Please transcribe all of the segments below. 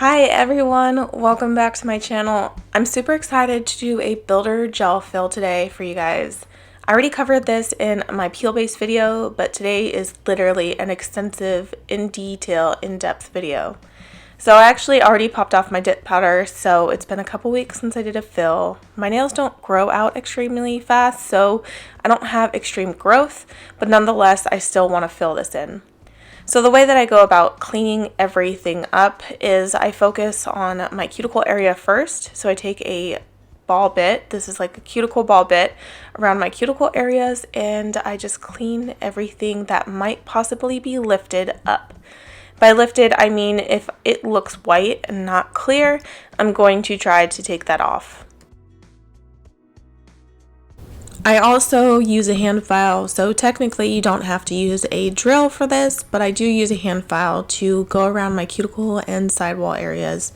Hi everyone, welcome back to my channel. I'm super excited to do a builder gel fill today for you guys. I already covered this in my peel base video, but today is literally an extensive, in detail, in-depth video. So I actually already popped off my dip powder, so it's been a couple weeks since I did a fill. My nails don't grow out extremely fast, so I don't have extreme growth, but nonetheless, I still want to fill this in. So the way that I go about cleaning everything up is I focus on my cuticle area first. So I take a ball bit, this is like a cuticle ball bit, around my cuticle areas, and I just clean everything that might possibly be lifted up. By lifted, I mean if it looks white and not clear, I'm going to try to take that off. I also use a hand file, so technically you don't have to use a drill for this, but I do use a hand file to go around my cuticle and sidewall areas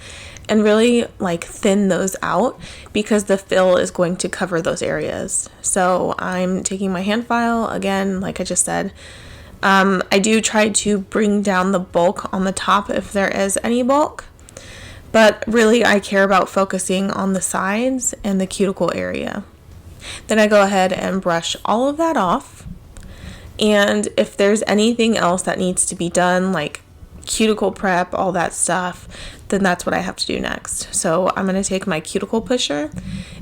and really thin those out because the fill is going to cover those areas. So I'm taking my hand file, again, like I just said. I do try to bring down the bulk on the top if there is any bulk, but really I care about focusing on the sides and the cuticle area. Then I go ahead and brush all of that off, and if there's anything else that needs to be done, like cuticle prep, all that stuff, then that's what I have to do next. So I'm going to take my cuticle pusher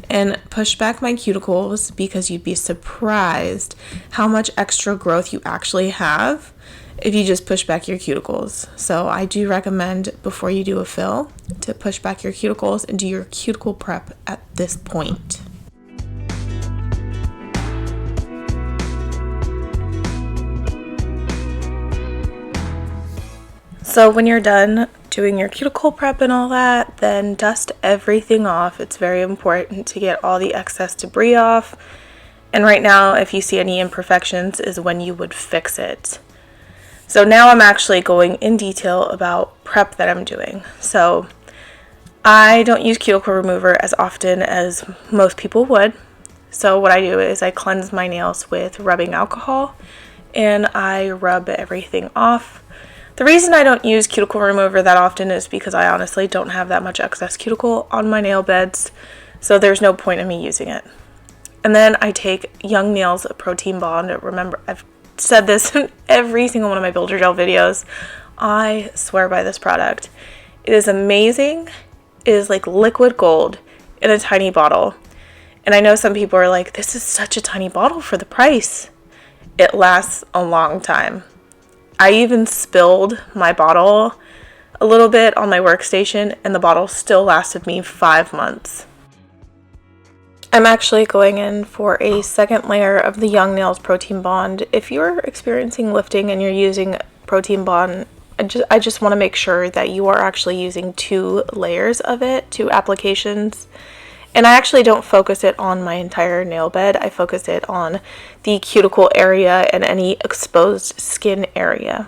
and push back my cuticles because you'd be surprised how much extra growth you actually have if you just push back your cuticles. So I do recommend before you do a fill to push back your cuticles and do your cuticle prep at this point. So when you're done doing your cuticle prep and all that, then dust everything off. It's very important to get all the excess debris off. And right now, if you see any imperfections, is when you would fix it. So now I'm actually going in detail about prep that I'm doing. So I don't use cuticle remover as often as most people would. So what I do is I cleanse my nails with rubbing alcohol and I rub everything off. The reason I don't use cuticle remover that often is because I honestly don't have that much excess cuticle on my nail beds, so there's no point in me using it. And then I take Young Nails Protein Bond. Remember, I've said this in every single one of my Builder Gel videos. I swear by this product. It is amazing. It is like liquid gold in a tiny bottle. And I know some people are like, this is such a tiny bottle for the price. It lasts a long time. I even spilled my bottle a little bit on my workstation and the bottle still lasted me 5 months. I'm actually going in for a second layer of the Young Nails Protein Bond. If you're experiencing lifting and you're using Protein Bond, I just want to make sure that you are actually using 2 layers of it, 2 applications. And I actually don't focus it on my entire nail bed. I focus it on the cuticle area and any exposed skin area.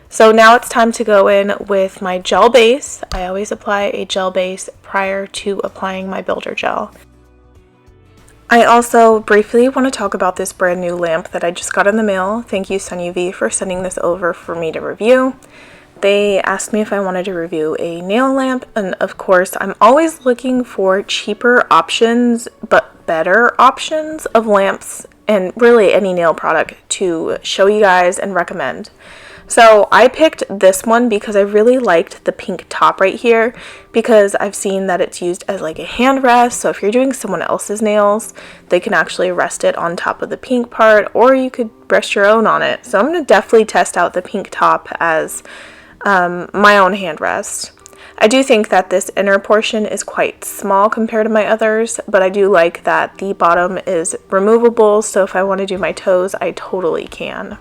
So now it's time to go in with my gel base. I always apply a gel base prior to applying my builder gel. I also briefly want to talk about this brand new lamp that I just got in the mail. Thank you, SunUV, for sending this over for me to review. They asked me if I wanted to review a nail lamp, and of course I'm always looking for cheaper options but better options of lamps and really any nail product to show you guys and recommend. So I picked this one because I really liked the pink top right here because I've seen that it's used as like a hand rest, so if you're doing someone else's nails they can actually rest it on top of the pink part, or you could rest your own on it. So I'm going to definitely test out the pink top as my own hand rest. I do think that this inner portion is quite small compared to my others, but I do like that the bottom is removable, so if I want to do my toes, I totally can.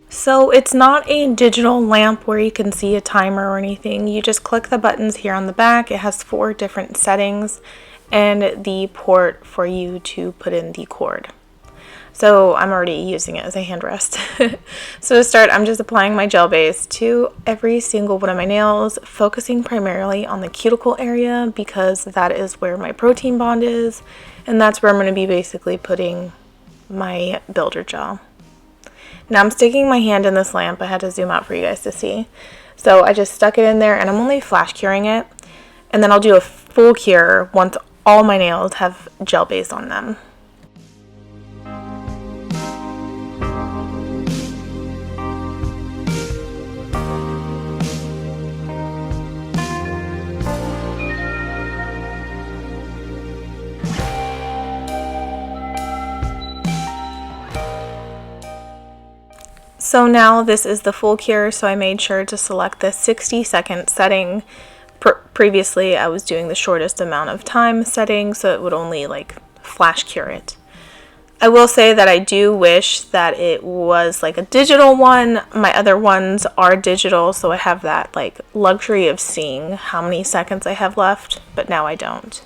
So it's not a digital lamp where you can see a timer or anything. You just click the buttons here on the back. It has 4 different settings and the port for you to put in the cord. So I'm already using it as a hand rest. So to start, I'm just applying my gel base to every single one of my nails, focusing primarily on the cuticle area because that is where my protein bond is, and that's where I'm going to be basically putting my builder gel. Now I'm sticking my hand in this lamp. I had to zoom out for you guys to see. So I just stuck it in there, and I'm only flash curing it. And then I'll do a full cure once all my nails have gel base on them. So now this is the full cure, so I made sure to select the 60-second setting. Previously I was doing the shortest amount of time setting, so it would only like flash cure it. I will say that I do wish that it was like a digital one. My other ones are digital, so I have that like luxury of seeing how many seconds I have left, but now I don't.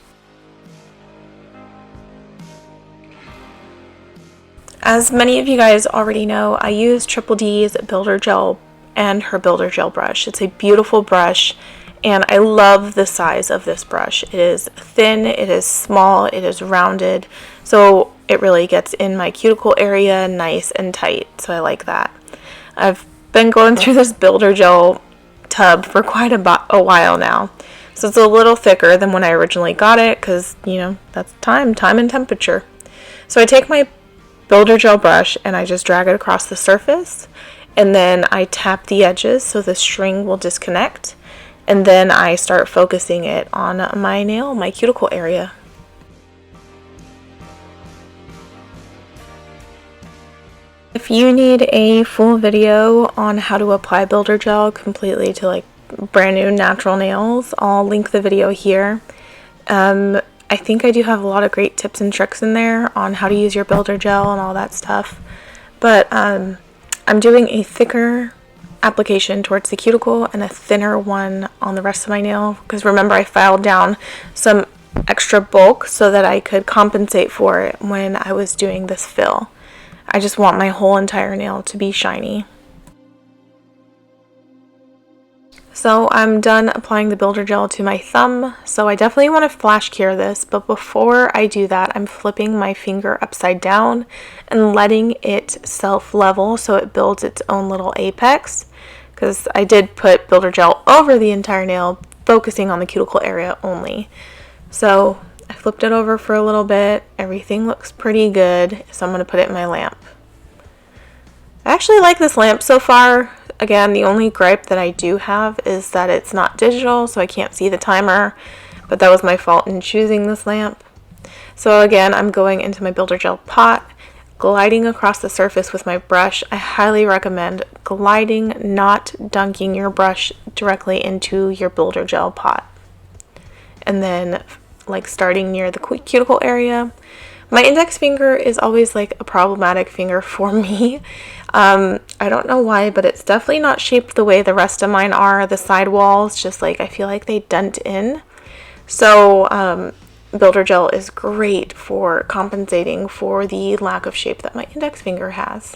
As many of you guys already know, I use Triple D's Builder Gel and her Builder Gel brush. It's a beautiful brush, and I love the size of this brush. It is thin, it is small, it is rounded, so it really gets in my cuticle area nice and tight, so I like that. I've been going through this Builder Gel tub for quite a while now, so it's a little thicker than when I originally got it, because, you know, that's time and temperature. So I take my Builder Gel brush and I just drag it across the surface, and then I tap the edges so the string will disconnect, and then I start focusing it on my nail, my cuticle area. If you need a full video on how to apply Builder Gel completely to like brand new natural nails, I'll link the video here. I think I do have a lot of great tips and tricks in there on how to use your Builder Gel and all that stuff. But I'm doing a thicker application towards the cuticle and a thinner one on the rest of my nail, because remember I filed down some extra bulk so that I could compensate for it when I was doing this fill. I just want my whole entire nail to be shiny. So I'm done applying the Builder Gel to my thumb, so I definitely want to flash cure this, but before I do that, I'm flipping my finger upside down and letting it self-level so it builds its own little apex, because I did put Builder Gel over the entire nail, focusing on the cuticle area only. So I flipped it over for a little bit, everything looks pretty good, so I'm going to put it in my lamp. I actually like this lamp so far. Again, the only gripe that I do have is that it's not digital, so I can't see the timer, but that was my fault in choosing this lamp. So again, I'm going into my Builder Gel pot, gliding across the surface with my brush. I highly recommend gliding, not dunking your brush directly into your Builder Gel pot. And then like starting near the cuticle area. My index finger is always like a problematic finger for me. I don't know why, but it's definitely not shaped the way the rest of mine are. The side walls, just like I feel like they dent in. So Builder Gel is great for compensating for the lack of shape that my index finger has.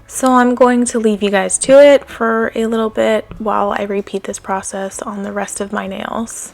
So I'm going to leave you guys to it for a little bit while I repeat this process on the rest of my nails.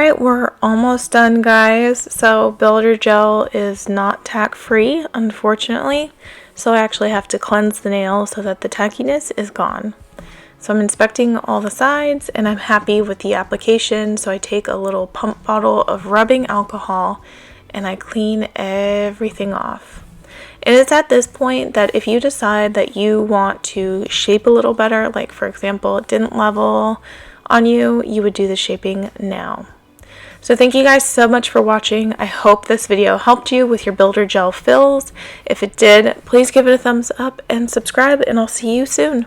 Alright, we're almost done, guys. So Builder Gel is not tack free, unfortunately. So I actually have to cleanse the nail so that the tackiness is gone. So I'm inspecting all the sides and I'm happy with the application. So I take a little pump bottle of rubbing alcohol and I clean everything off. And it's at this point that if you decide that you want to shape a little better, like for example, it didn't level on you, you would do the shaping now. So thank you guys so much for watching. I hope this video helped you with your Builder Gel fills. If it did, please give it a thumbs up and subscribe, and I'll see you soon.